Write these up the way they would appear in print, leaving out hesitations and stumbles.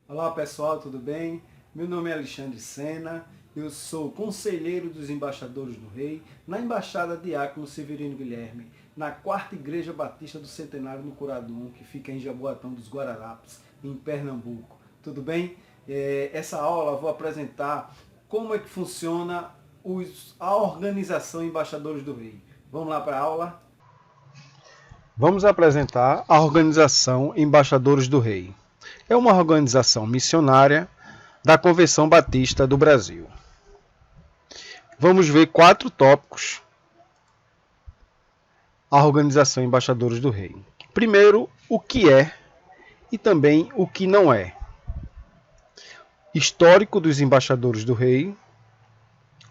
Olá pessoal, tudo bem? Meu nome é Alexandre Sena, eu sou conselheiro dos embaixadores do Rei, na Embaixada Diácono Severino Guilherme, na 4ª Igreja Batista do Centenário no Curadum, que fica em Jaboatão dos Guararapes, em Pernambuco. Tudo bem? Essa aula eu vou apresentar como é que funciona a organização Embaixadores do Rei. Vamos lá para a aula? Vamos apresentar a organização Embaixadores do Rei. É uma organização missionária da Convenção Batista do Brasil. Vamos ver 4 tópicos. A organização Embaixadores do Rei. Primeiro, o que é e também o que não é. Histórico dos embaixadores do rei,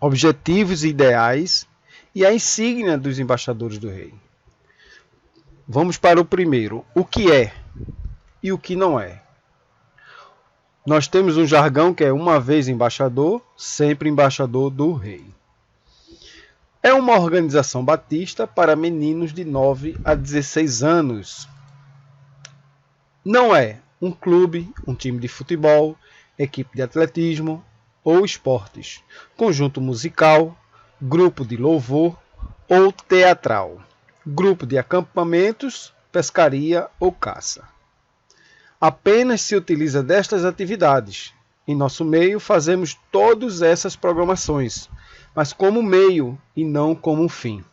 objetivos e ideais e a insígnia dos embaixadores do rei. Vamos para o primeiro, o que é e o que não é. Nós temos um jargão que é uma vez embaixador, sempre embaixador do rei. É uma organização batista para meninos de 9 a 16 anos. Não é um clube, um time de futebol, equipe de atletismo ou esportes, conjunto musical, grupo de louvor ou teatral, grupo de acampamentos, pescaria ou caça. Apenas se utiliza destas atividades. Em nosso meio fazemos todas essas programações, mas como meio e não como um fim.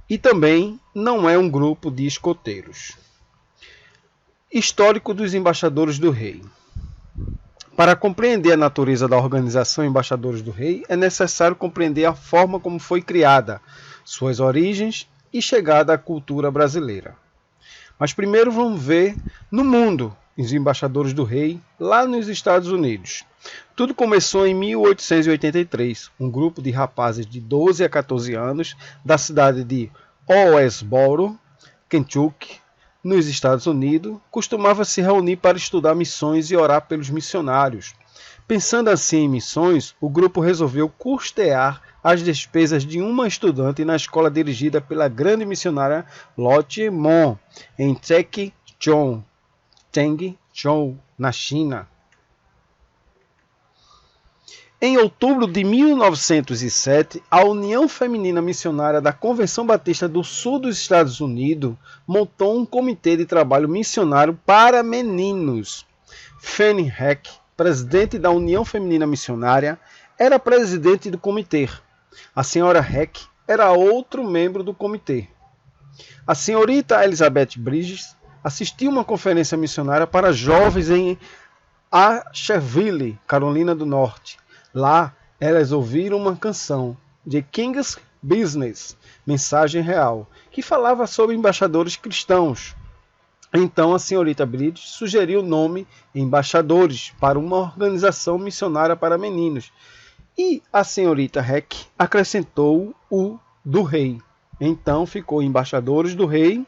E também não é um grupo de escoteiros. Histórico dos embaixadores do rei. Para compreender a natureza da organização Embaixadores do Rei, é necessário compreender a forma como foi criada, suas origens e chegada à cultura brasileira. Mas primeiro vamos ver no mundo os Embaixadores do Rei, lá nos Estados Unidos. Tudo começou em 1883. Um grupo de rapazes de 12 a 14 anos da cidade de Owensboro, Kentucky, nos Estados Unidos, costumava se reunir para estudar missões e orar pelos missionários. Pensando assim em missões, o grupo resolveu custear as despesas de uma estudante na escola dirigida pela grande missionária Lotte Mon, em Chengchou, na China. Em outubro de 1907, a União Feminina Missionária da Convenção Batista do Sul dos Estados Unidos montou um comitê de trabalho missionário para meninos. Fanny Heck, presidente da União Feminina Missionária, era presidente do comitê. A senhora Heck era outro membro do comitê. A senhorita Elizabeth Bridges assistiu uma conferência missionária para jovens em Asheville, Carolina do Norte. Lá, elas ouviram uma canção de King's Business, Mensagem Real, que falava sobre embaixadores cristãos. Então, a senhorita Bridges sugeriu o nome Embaixadores para uma organização missionária para meninos. E a senhorita Heck acrescentou o do rei. Então, ficou Embaixadores do Rei.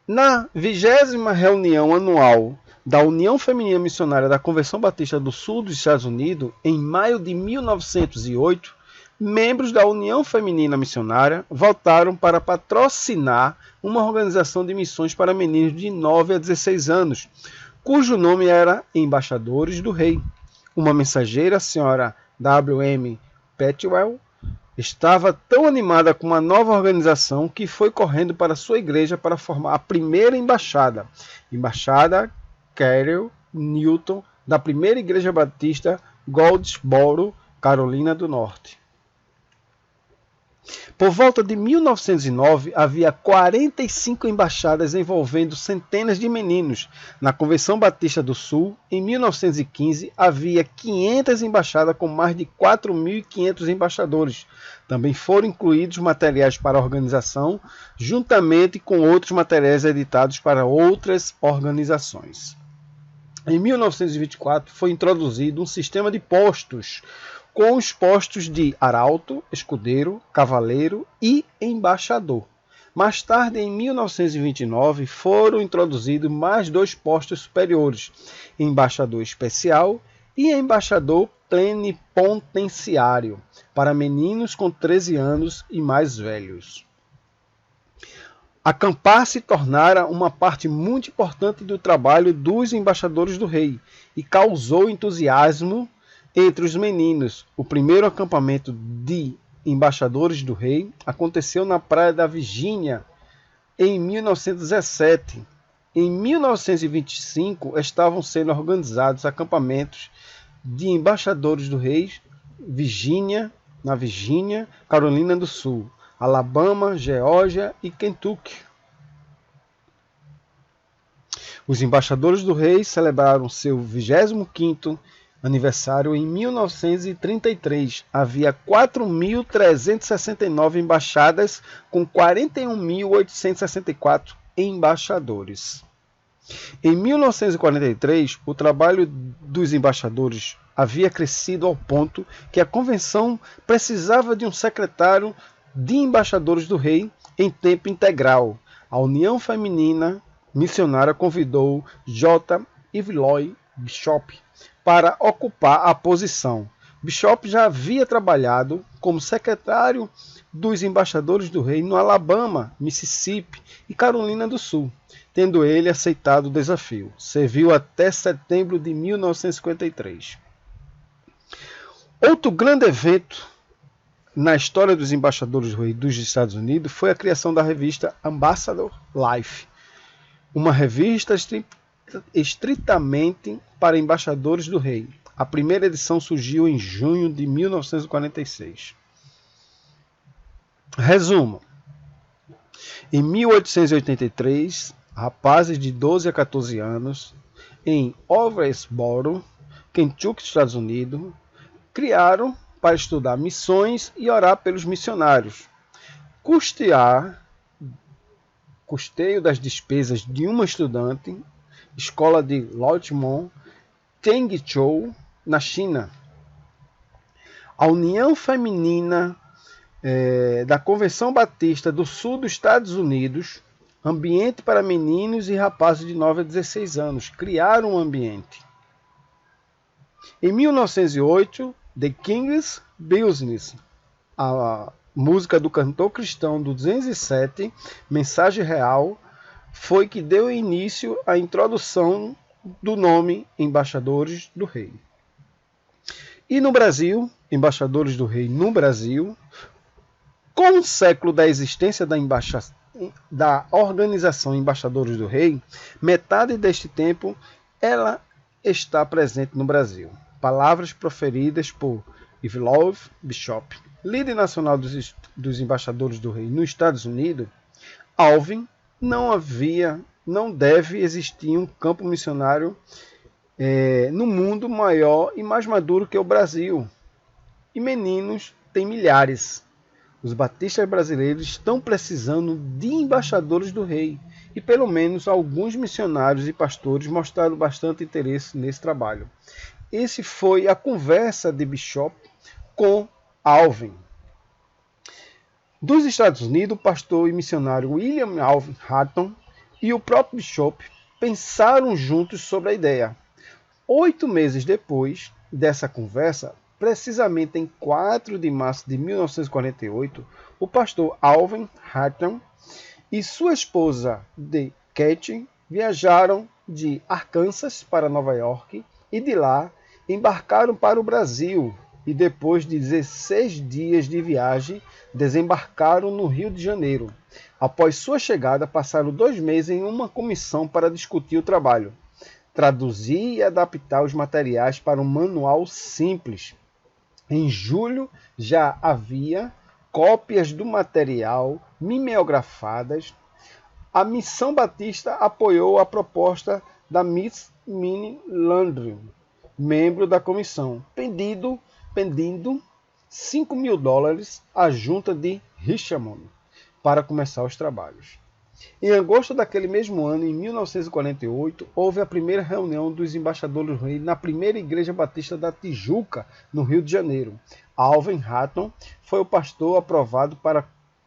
Na 20ª reunião anual da União Feminina Missionária da Convenção Batista do Sul dos Estados Unidos, em maio de 1908, membros da União Feminina Missionária votaram para patrocinar uma organização de missões para meninos de 9 a 16 anos, cujo nome era Embaixadores do Rei. Uma mensageira, a senhora W.M. Petwell, estava tão animada com uma nova organização que foi correndo para sua igreja para formar a primeira embaixada, Embaixada Carol Newton, da primeira igreja batista Goldsboro, Carolina do Norte. Por volta de 1909, havia 45 embaixadas envolvendo centenas de meninos. Na Convenção Batista do Sul, em 1915, havia 500 embaixadas com mais de 4.500 embaixadores. Também foram incluídos materiais para a organização, juntamente com outros materiais editados para outras organizações. Em 1924, foi introduzido um sistema de postos, com os postos de arauto, escudeiro, cavaleiro e embaixador. Mais tarde, em 1929, foram introduzidos mais 2 postos superiores, embaixador especial e embaixador plenipotenciário, para meninos com 13 anos e mais velhos. Acampar se tornara uma parte muito importante do trabalho dos embaixadores do rei e causou entusiasmo entre os meninos. O primeiro acampamento de embaixadores do rei aconteceu na praia da Virgínia em 1917. Em 1925 estavam sendo organizados acampamentos de embaixadores do rei na Virgínia, Carolina do Sul, Alabama, Geórgia e Kentucky. Os embaixadores do rei celebraram seu 25º aniversário em 1933. Havia 4.369 embaixadas com 41.864 embaixadores. Em 1943, o trabalho dos embaixadores havia crescido ao ponto que a convenção precisava de um secretário de embaixadores do rei em tempo integral. A União Feminina Missionária convidou J. Evelyn Bishop para ocupar a posição. Bishop já havia trabalhado como secretário dos embaixadores do rei no Alabama, Mississippi e Carolina do Sul, tendo ele aceitado o desafio. Serviu até setembro de 1953. Outro grande evento na história dos embaixadores do rei dos Estados Unidos foi a criação da revista Ambassador Life, uma revista estritamente para embaixadores do rei. A primeira edição surgiu em junho de 1946. Resumo. Em 1883, rapazes de 12 a 14 anos, em Oversboro, Kentucky, Estados Unidos, criaram para estudar missões e orar pelos missionários. Custeio das despesas de uma estudante, escola de Longmont, Chengzhou, na China. A União Feminina da Convenção Batista do Sul dos Estados Unidos, ambiente para meninos e rapazes de 9 a 16 anos, criaram um ambiente. Em 1908, The King's Business, a música do cantor cristão do 207, Mensagem Real, foi que deu início à introdução do nome Embaixadores do Rei. E no Brasil, Embaixadores do Rei no Brasil, com um século da existência da organização Embaixadores do Rei, metade deste tempo ela está presente no Brasil. Palavras proferidas por Evelyn Bishop, líder nacional dos Embaixadores do Rei nos Estados Unidos. Alvin, não deve existir um campo missionário no mundo maior e mais maduro que o Brasil. E meninos tem milhares. Os batistas brasileiros estão precisando de embaixadores do rei, e pelo menos alguns missionários e pastores mostraram bastante interesse nesse trabalho. Esse foi a conversa de Bishop com Alvin. Dos Estados Unidos, o pastor e missionário William Alvin Hatton e o próprio Bishop pensaram juntos sobre a ideia. 8 meses depois dessa conversa, precisamente em 4 de março de 1948, o pastor Alvin Hatton e sua esposa Kate viajaram de Arkansas para Nova York e de lá embarcaram para o Brasil e depois de 16 dias de viagem desembarcaram no Rio de Janeiro. Após sua chegada, passaram 2 meses em uma comissão para discutir o trabalho, traduzir e adaptar os materiais para um manual simples. Em julho já havia cópias do material mimeografadas. A Missão Batista apoiou a proposta da Miss Minnie Landry, membro da comissão, pedindo $5.000 à junta de Richmond para começar os trabalhos. Em agosto daquele mesmo ano, em 1948, houve a primeira reunião dos embaixadores do rei na primeira igreja batista da Tijuca, no Rio de Janeiro. Alvin Hatton foi o pastor aprovado para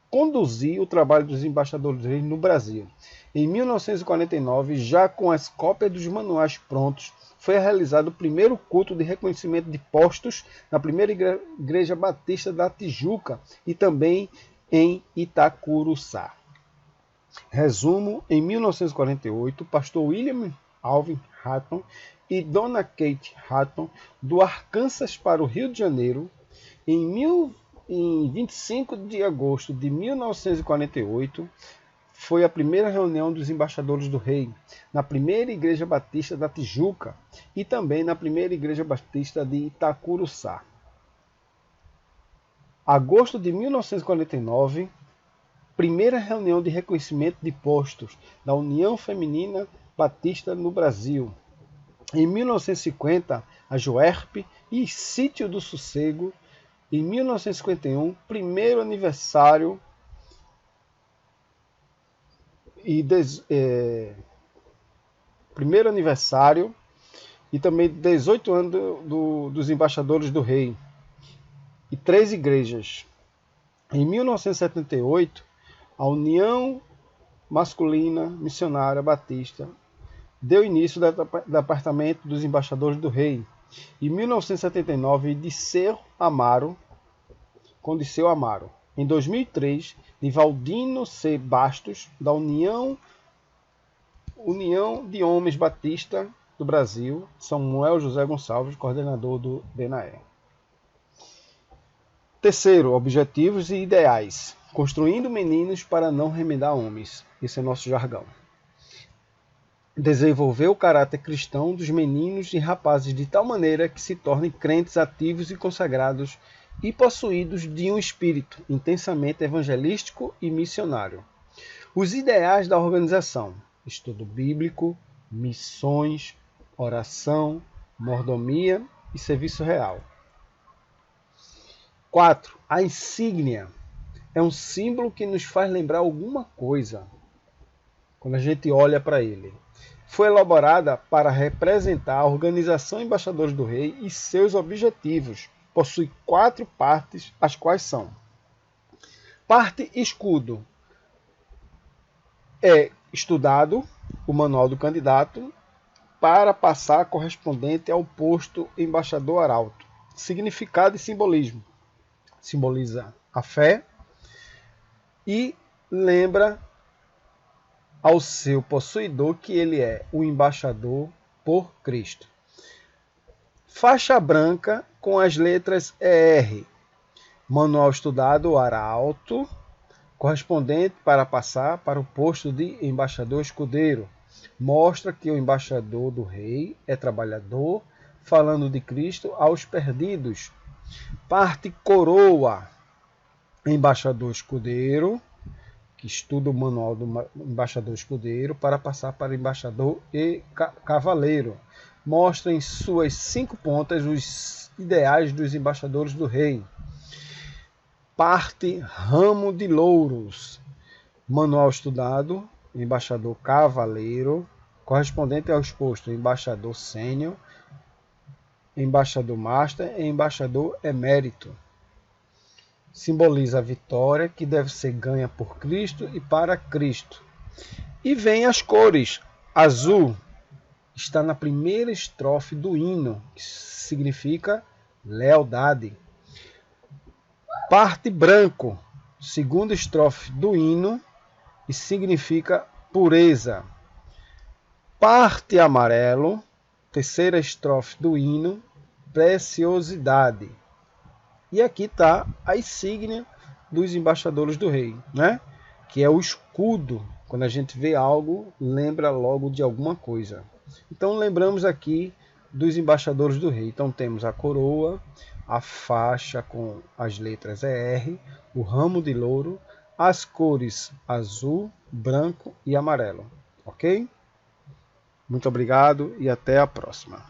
conduzir o trabalho dos embaixadores do rei no Brasil. Em 1949, já com as cópias dos manuais prontos, foi realizado o primeiro culto de reconhecimento de postos na primeira igreja batista da Tijuca e também em Itacuruçá. Resumo: em 1948, o pastor William Alvin Hatton e Dona Kate Hatton, do Arkansas para o Rio de Janeiro, em 25 de agosto de 1948, foi a primeira reunião dos embaixadores do rei, na primeira igreja batista da Tijuca e também na primeira igreja batista de Itacuruçá. Agosto de 1949, primeira reunião de reconhecimento de postos da União Feminina Batista no Brasil. Em 1950, a Joerp e Sítio do Sossego. Em 1951, primeiro aniversário e também 18 anos dos embaixadores do rei e 3 igrejas. Em 1978, a União Masculina Missionária Batista deu início ao Departamento dos Embaixadores do Rei. Em 1979, com Disseu Amaro. Em 2003, Nivaldino C. Bastos, da União de Homens Batista do Brasil, Samuel José Gonçalves, coordenador do DENAE. Terceiro, objetivos e ideais. Construindo meninos para não remendar homens. Esse é nosso jargão. Desenvolver o caráter cristão dos meninos e rapazes de tal maneira que se tornem crentes ativos e consagrados e possuídos de um espírito intensamente evangelístico e missionário. Os ideais da organização: estudo bíblico, missões, oração, mordomia e serviço real. 4. A insígnia é um símbolo que nos faz lembrar alguma coisa quando a gente olha para ele. Foi elaborada para representar a Organização Embaixadores do Rei e seus objetivos. Possui 4 partes, as quais são: parte escudo. É estudado o manual do candidato para passar correspondente ao posto embaixador arauto. Significado e simbolismo. Simboliza a fé e lembra ao seu possuidor que ele é o embaixador por Cristo. Faixa branca com as letras ER. Manual estudado arauto, correspondente para passar para o posto de embaixador escudeiro. Mostra que o embaixador do rei é trabalhador, falando de Cristo aos perdidos. Parte coroa. Embaixador escudeiro, que estuda o manual do embaixador escudeiro para passar para embaixador e cavaleiro. Mostra em suas 5 pontas os ideais dos embaixadores do rei. Parte ramo de louros. Manual estudado, embaixador cavaleiro, correspondente aos postos embaixador sênior, embaixador master e embaixador emérito. Simboliza a vitória que deve ser ganha por Cristo e para Cristo. E vem as cores. Azul está na primeira estrofe do hino, que significa lealdade. Parte branco, segunda estrofe do hino, e significa pureza. Parte amarelo, terceira estrofe do hino, preciosidade. E aqui está a insígnia dos embaixadores do rei, né? Que é o escudo. Quando a gente vê algo, lembra logo de alguma coisa. Então lembramos aqui dos embaixadores do rei. Então temos a coroa, a faixa com as letras ER, o ramo de louro, as cores azul, branco e amarelo. Ok? Muito obrigado e até a próxima.